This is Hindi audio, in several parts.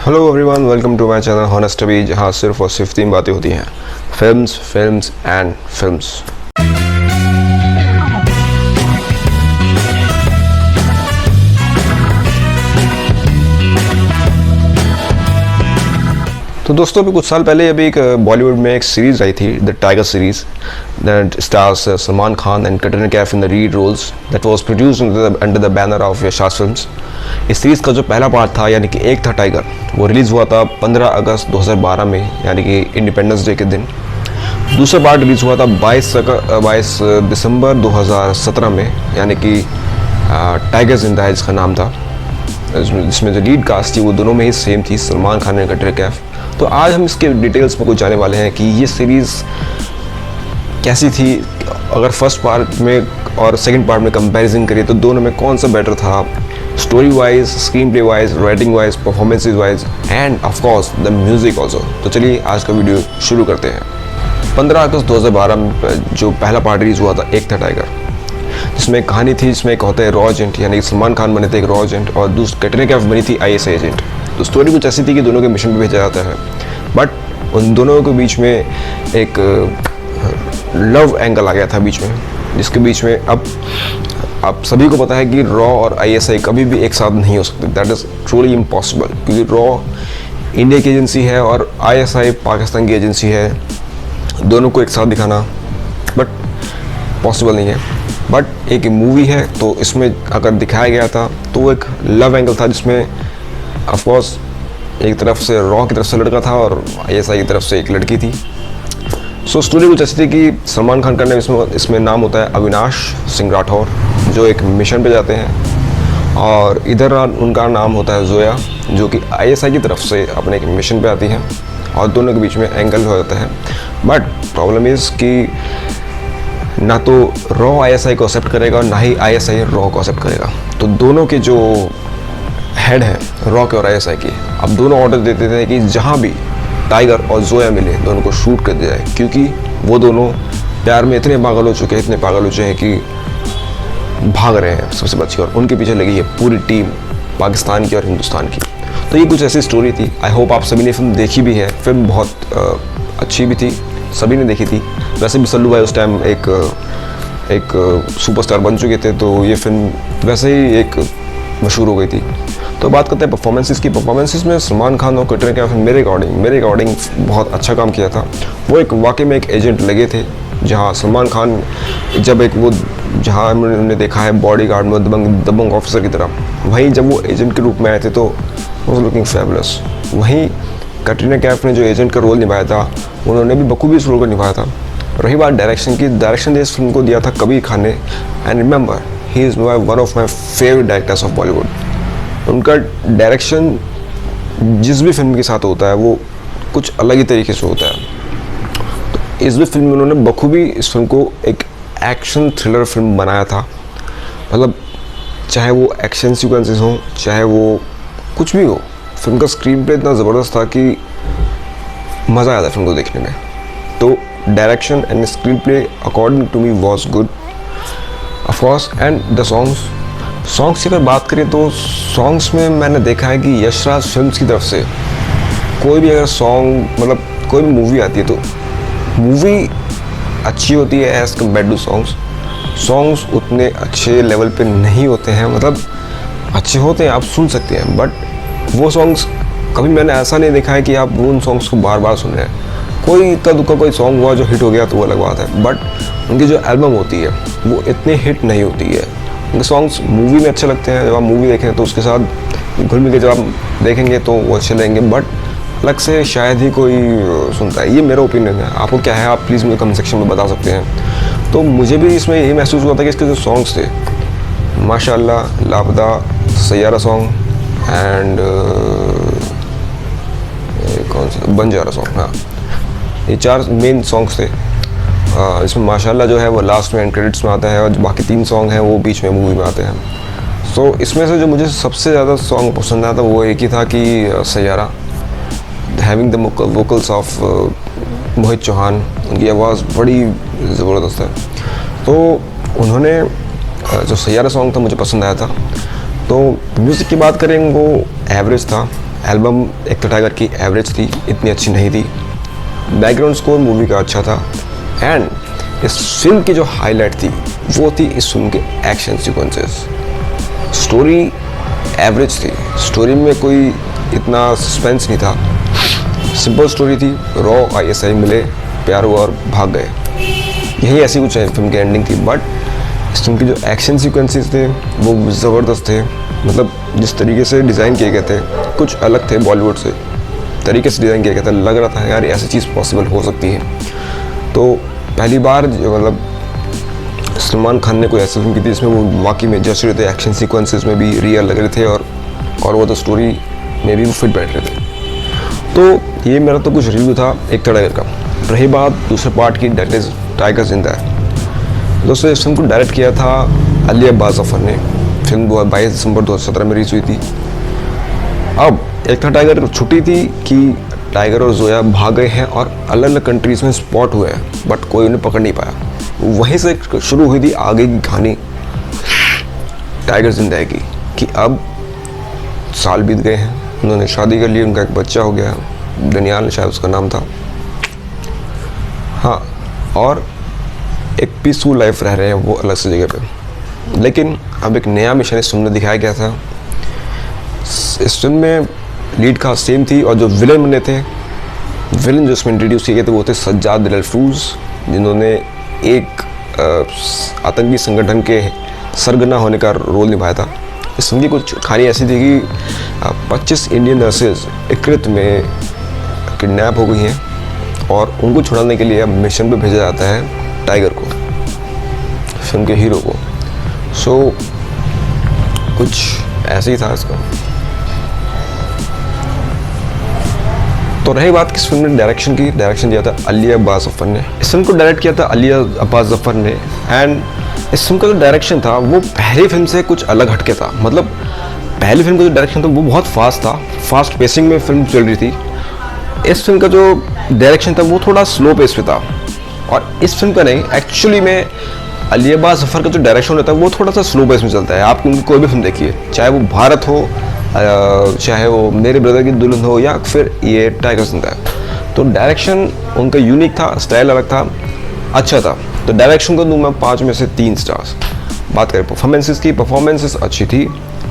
Hello everyone, welcome to my channel honest to be, जहाँ सिर्फ और सिर्फ 3 बातें होती हैं: फिल्म्स एंड फिल्म्स। तो दोस्तों, अभी कुछ साल पहले एक बॉलीवुड में एक सीरीज़ आई थी, the tiger series, that stars Salman Khan and Katrina Kaif in the lead roles, that was produced under the banner of Yash films. इस सीरीज़ का जो पहला पार्ट था, यानी कि एक था टाइगर, वो रिलीज़ हुआ था 15 अगस्त 2012 में, यानी कि इंडिपेंडेंस डे के दिन। दूसरा पार्ट रिलीज़ हुआ था 22 दिसंबर 2017 में, यानी कि टाइगर जिंदा है जिसका नाम था, जिसमें जो लीड कास्ट थी वो दोनों में ही सेम थी, सलमान खान एंड कैटरीना कैफ। तो आज हम इसके डिटेल्स में कुछ जाने वाले हैं कि ये सीरीज़ कैसी थी। अगर फर्स्ट पार्ट में और सेकंड पार्ट में कंपैरिजन करिए तो दोनों में कौन सा बेटर था, story wise, screen play wise, writing wise, performances wise, end of course the music also. तो चलिए आज का वीडियो शुरू करते हैं। 15 अगस्त 2012 में जो पहला पार्ट रिलीज़ हुआ था, एक था टाइगर, जिसमें एक कहानी थी, जिसमें एक होता है रॉ एजेंट, यानी सलमान खान बने थे एक रॉ एजेंट, और दूसरी कैटरीना कैफ बनी थी IAS एजेंट। तो स्टोरी कुछ ऐसी थी कि दोनों के मिशन पे भेजा जाता है, बट उन दोनों के बीच में एक लव एंगल आ गया था बीच में, जिसके बीच में अब आप सभी को पता है कि रॉ और ISI कभी भी एक साथ नहीं हो सकते। दैट इज़ ट्रूली इम्पॉसिबल, क्योंकि रॉ इंडिया की एजेंसी है और ISI पाकिस्तान की एजेंसी है। दोनों को एक साथ दिखाना बट पॉसिबल नहीं है। बट एक मूवी है, तो इसमें अगर दिखाया गया था तो वो एक लव एंगल था, जिसमें ऑफ कोर्स एक तरफ से रॉ की तरफ से लड़का था और ISI की तरफ से एक लड़की थी। सो स्टोरी कुछ ऐसी थी कि सलमान खान का नाम इसमें नाम होता है अविनाश सिंह राठौर, जो एक मिशन पे जाते हैं, और इधर उनका नाम होता है जोया, जो कि ISI की तरफ से अपने एक मिशन पे आती हैं, और दोनों के बीच में एंगल हो जाता है। बट प्रॉब्लम इज़ कि ना तो रॉ ISI को एक्सेप्ट करेगा और ना ही ISI रॉ को एक्सेप्ट करेगा। तो दोनों के जो हेड हैं रॉ के और ISI के, अब दोनों ऑर्डर देते थे कि जहाँ भी टाइगर और जोया मिले दोनों को शूट कर दिया जाए, क्योंकि वो दोनों प्यार में इतने पागल हो चुके हैं कि भाग रहे हैं सबसे बच के, और उनके पीछे लगी है पूरी टीम पाकिस्तान की और हिंदुस्तान की। तो ये कुछ ऐसी स्टोरी थी। आई होप आप सभी ने फिल्म देखी भी है। फिल्म बहुत अच्छी भी थी, सभी ने देखी थी। वैसे भी सल्लू भाई उस टाइम एक सुपरस्टार बन चुके थे, तो ये फिल्म वैसे ही एक मशहूर हो गई थी। तो बात करते हैं परफॉर्मेंसेस की। परफॉर्मेंसेस में सलमान खान और कैटरीना कैफ मेरे अकॉर्डिंग बहुत अच्छा काम किया था। वो एक वाकई में एक एजेंट लगे थे, जहाँ सलमान खान जब जहाँ हमने देखा है बॉडीगार्ड में दबंग ऑफिसर की तरह, वहीं जब वो एजेंट के रूप में आए थे तो वो लुकिंग फैबुलस। वहीं कैटरीना कैफ ने जो एजेंट का रोल निभाया था, उन्होंने भी बखूबी इस रोल को निभाया था। रही बात डायरेक्शन की, डायरेक्शन ने इस फिल्म को दिया था कबीर खान ने, and remember he is one of my favourite directors of Bollywood. उनका डायरेक्शन जिस भी फिल्म के साथ होता है वो कुछ अलग ही तरीके से होता है। तो इस भी फिल्म में उन्होंने बखूबी इस फिल्म को एक एक्शन थ्रिलर फिल्म बनाया था। मतलब चाहे वो एक्शन सीक्वेंसेस हों, चाहे वो कुछ भी हो, फिल्म का स्क्रीन प्ले इतना ज़बरदस्त था कि मज़ा आया था फिल्म को देखने में। तो direction and screenplay according to me was good of course. And the songs की अगर बात करें तो सॉन्ग्स में मैंने देखा है कि यशराज फिल्म्स की तरफ से कोई भी अगर सॉन्ग, मतलब कोई भी मूवी आती है तो मूवी अच्छी होती है एज़ कम्पेयर टू सॉन्ग्स उतने अच्छे लेवल पे नहीं होते हैं। मतलब अच्छे होते हैं, आप सुन सकते हैं, बट वो सॉन्ग्स कभी मैंने ऐसा नहीं देखा है कि आप उन सॉन्ग्स को बार बार सुन रहे हैं। कोई इक्का दुक्का कोई सॉन्ग हुआ जो हिट हो गया तो वो अलग बात है, बट उनकी जो एल्बम होती है वो इतने हिट नहीं होती है। उनके सॉन्ग्स मूवी में अच्छे लगते हैं, जब आप मूवी देखें तो उसके साथ घुल मिल के जब आप देखेंगे तो वो अच्छे लगेंगे, बट अलग से शायद ही कोई सुनता है। ये मेरा ओपिनियन है, आपको क्या है आप प्लीज़ मुझे कमेंट सेक्शन में बता सकते हैं। तो मुझे भी इसमें यही महसूस हुआ था कि इसके जो सॉन्ग्स थे, माशाल्लाह, लापता, सैयारा सॉन्ग एंड कौन सा बंजारा सॉन्ग, हाँ, ये 4 मेन सॉन्ग्स थे। इसमें माशाल्लाह जो है वो लास्ट में एंड क्रेडिट्स में आता है, और बाकी 3 सॉन्ग हैं वो बीच में मूवी में आते हैं। सो इसमें से जो मुझे सबसे ज़्यादा सॉन्ग पसंद आया था वो एक ही था कि Saiyaara, having the vocals of Mohit Chauhan. उनकी आवाज़ बड़ी ज़बरदस्त है। तो उन्होंने जो सैयारा सॉन्ग था मुझे पसंद आया था। तो म्यूज़िक की बात करें वो एवरेज था, एल्बम एक तो टाइगर की एवरेज थी, इतनी अच्छी नहीं थी। बैकग्राउंड स्कोर मूवी का अच्छा था एंड इस फिल्म की जो हाईलाइट थी वो थी इस फिल्म के एक्शन सीक्वेंसेस। स्टोरी एवरेज थी, स्टोरी में कोई इतना सस्पेंस नहीं था, सिंपल स्टोरी थी। रॉ ISI मिले, प्यार हुआ और भाग गए, यही ऐसी कुछ फिल्म की एंडिंग थी। बट इस फिल्म के जो एक्शन सीक्वेंसेस थे वो ज़बरदस्त थे। मतलब जिस तरीके से डिज़ाइन किए गए थे कुछ अलग थे, बॉलीवुड से तरीके से डिज़ाइन किया गया था, लग रहा था यार ऐसी चीज़ पॉसिबल हो सकती है। तो पहली बार मतलब सलमान खान ने कोई ऐसी फिल्म की थी जिसमें वो वाकई में जच रहे थे, एक्शन सीक्वेंसेस में भी रियल लग रहे थे और वो तो स्टोरी में भी वो फिट बैठ रहे थे। तो ये मेरा तो कुछ रिव्यू था एक टाइगर का। रही बात दूसरे पार्ट की, डेट इज़ टाइगर जिंदा है। दोस्तों इस फिल्म को डायरेक्ट किया था अली अब्बास ज़फ़र ने। फिल्म 22 दिसंबर 2017 में रिलीज हुई थी। अब एक था टाइगर छुट्टी थी कि टाइगर और जोया भाग गए हैं और अलग अलग कंट्रीज़ में स्पॉट हुए हैं, बट कोई उन्हें पकड़ नहीं पाया। वहीं से शुरू हुई थी आगे की कहानी टाइगर जिंदा की, कि अब साल बीत गए हैं, उन्होंने शादी कर ली, उनका एक बच्चा हो गया, दनियाल शायद उसका नाम था, हाँ, और एक पीसफुल लाइफ रह रहे हैं वो अलग से जगह पे। लेकिन अब एक नया मिशन इस फिल्म में दिखाया गया था। इस फिल्म में लीड का सेम थी और जो विलन बने थे, विलन जो इसमें इंट्रोड्यूस किए गए थे वो थे सज्जाद दिल अल्फूज, जिन्होंने एक आतंकी संगठन के सरगना होने का रोल निभाया था। इस फिल्म की कुछ कहानी ऐसी थी कि 25 इंडियन नर्सेज इक्रित में किडनैप हो गई हैं और उनको छुड़ाने के लिए अब मिशन पे भेजा जाता है टाइगर को, फिल्म के हीरो को। सो कुछ ऐसे ही था इसका। तो रही बात किस फिल्म ने डायरेक्शन की, डायरेक्शन दिया था अली अब्बास ज़फ़र ने। इस फिल्म को डायरेक्ट किया था अली अब्बास ज़फ़र ने एंड इस फिल्म का जो डायरेक्शन था वो पहली फिल्म से कुछ अलग हटके था। मतलब पहली फिल्म का जो डायरेक्शन था वो बहुत फास्ट था, फास्ट पेसिंग में फिल्म चल रही थी। इस फिल्म का जो डायरेक्शन था वो थोड़ा स्लो पेस पे था और इस फिल्म का नहीं, एक्चुअली में अली अब्बास ज़फ़र का जो डायरेक्शन होता है वो थोड़ा सा स्लो पेस में चलता है। आप उनकी कोई भी फिल्म देखिए, चाहे वो भारत हो, चाहे वो मेरे ब्रदर की दुल्हन हो या फिर ये टाइगर जिंदा है, तो डायरेक्शन उनका यूनिक था, स्टाइल अलग था, अच्छा था। तो डायरेक्शन को दूँ मैं 5 में से 3 स्टार्स। बात करें परफॉर्मेंसेस की, परफॉर्मेंसेस अच्छी थी।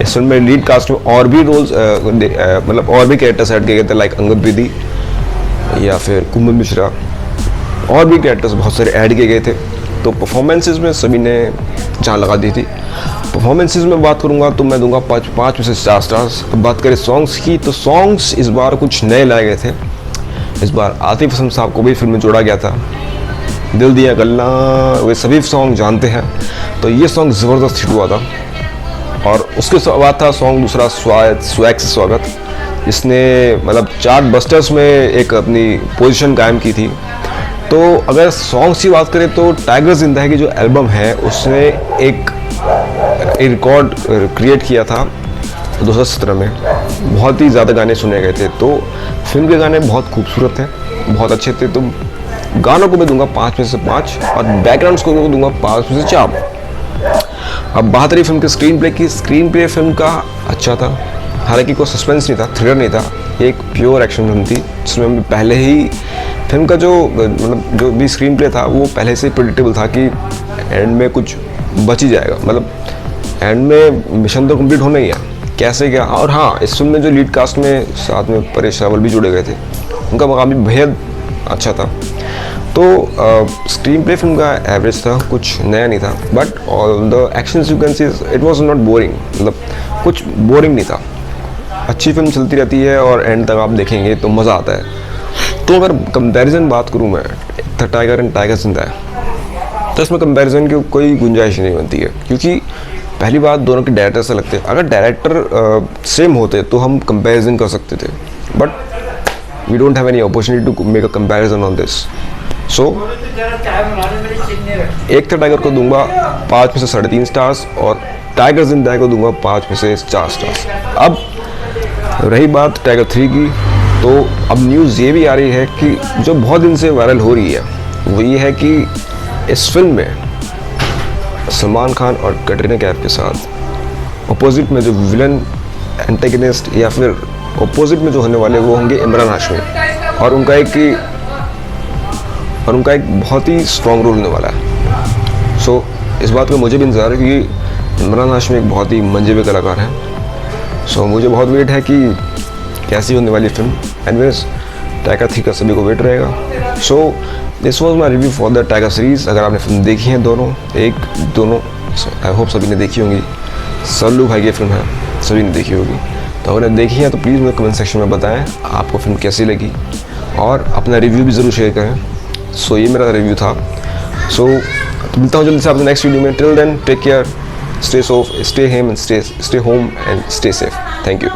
इस फिल्म में लीड कास्ट में और भी रोल्स मतलब और भी कैरेक्टर्स ऐड किए गए थे, लाइक अंगद बेदी या फिर कुमुद मिश्रा, और भी कैरेक्टर्स बहुत सारे ऐड किए गए थे। तो परफॉर्मेंसेस में सभी ने जान लगा दी थी। परफॉर्मेंसेस में बात करूँगा तो मैं दूंगा 5 में से 4 स्टार्स। अब बात करें सॉन्ग्स की, तो सॉन्ग्स इस बार कुछ नए लाए गए थे। इस बार आतिफ असलम साहब को भी फिल्म में जोड़ा गया था। दिल दिया गल्ला, वे सभी सॉन्ग जानते हैं, तो ये सॉन्ग ज़बरदस्त हिट हुआ था। और उसके बाद था सॉन्ग दूसरा स्वैग से स्वागत, जिसने मतलब चार्ट बस्टर्स में एक अपनी पोजीशन कायम की थी। तो अगर सॉन्ग्स की बात करें तो टाइगर जिंदा है की जो एल्बम है उसने एक रिकॉर्ड क्रिएट किया था 2017 में। बहुत ही ज़्यादा गाने सुने गए थे, तो फिल्म के गाने बहुत खूबसूरत थे, बहुत अच्छे थे। तो गानों को मैं दूंगा 5 में से 5 और बैकग्राउंड स्कोर को दूंगा 5 में से 4। अब बात रही फिल्म के स्क्रीन प्ले की, स्क्रीन प्ले फिल्म का अच्छा था, हालांकि कोई सस्पेंस नहीं था, थ्रिलर नहीं था, एक प्योर एक्शन फिल्म थी जिसमें पहले ही फिल्म का जो मतलब जो भी स्क्रीन प्ले था वो पहले से प्रेडिक्टेबल था कि एंड में कुछ बच ही जाएगा, मतलब एंड में मिशन तो कंप्लीट होना ही है, कैसे क्या। और हाँ, इस फिल्म में जो लीड कास्ट में साथ में परेश रावल भी जुड़े गए थे, उनका मकाम भी बेहद अच्छा था। तो स्क्रीन प्ले फिल्म का एवरेज था, कुछ नया नहीं था, but all the action sequences it was not boring, मतलब कुछ बोरिंग नहीं था। अच्छी फिल्म चलती रहती है और एंड तक आप देखेंगे तो मज़ा आता है। तो अगर कंपैरिजन बात करूँ मैं, द टाइगर एंड टाइगर जिंदा है, तो इसमें कंपैरिजन की कोई गुंजाइश नहीं बनती है, क्योंकि पहली बात दोनों के डायरेक्टर से लगते हैं। अगर डायरेक्टर सेम होते तो हम कंपैरिजन कर सकते थे, but we don't have any opportunity to make a comparison on this. So एक था टाइगर को दूंगा 5 में से 3.5 स्टार्स और टाइगर जिंदा को दूंगा 5 में से 4 स्टार्स। अब रही बात टाइगर 3 की, तो अब न्यूज़ ये भी आ रही है कि जो बहुत दिन से वायरल हो रही है वो ये है कि इस फिल्म में सलमान खान और कैटरीना कैफ के साथ अपोजिट में जो विलन एंटेगनिस्ट या फिर अपोजिट में जो होने वाले वो होंगे इमरान हाशमी, और उनका एक बहुत ही स्ट्रॉन्ग रोल होने वाला है। सो इस बात का मुझे भी इंतज़ार है क्योंकि इमरान हाशमी एक बहुत ही मंजे हुए कलाकार हैं। सो मुझे बहुत वेट है कि कैसी होने वाली फिल्म। एनीवेज टाइगर 3 का सभी को वेट रहेगा। So this was my review for the tiger series. अगर आपने फिल्म देखी है दोनों, आई होप सभी ने देखी होंगी। सल्लू भाई की फिल्म है, सभी ने देखी होगी। तो अगर देखी है तो प्लीज़ मुझे कमेंट सेक्शन में बताएं आपको फिल्म कैसी लगी, और अपना रिव्यू भी ज़रूर शेयर करें। सो ये मेरा रिव्यू था। सो मिलता हूँ जल्दी से आपसे नेक्स्ट वीडियो में। Till then take care, stay home and stay safe. Thank you.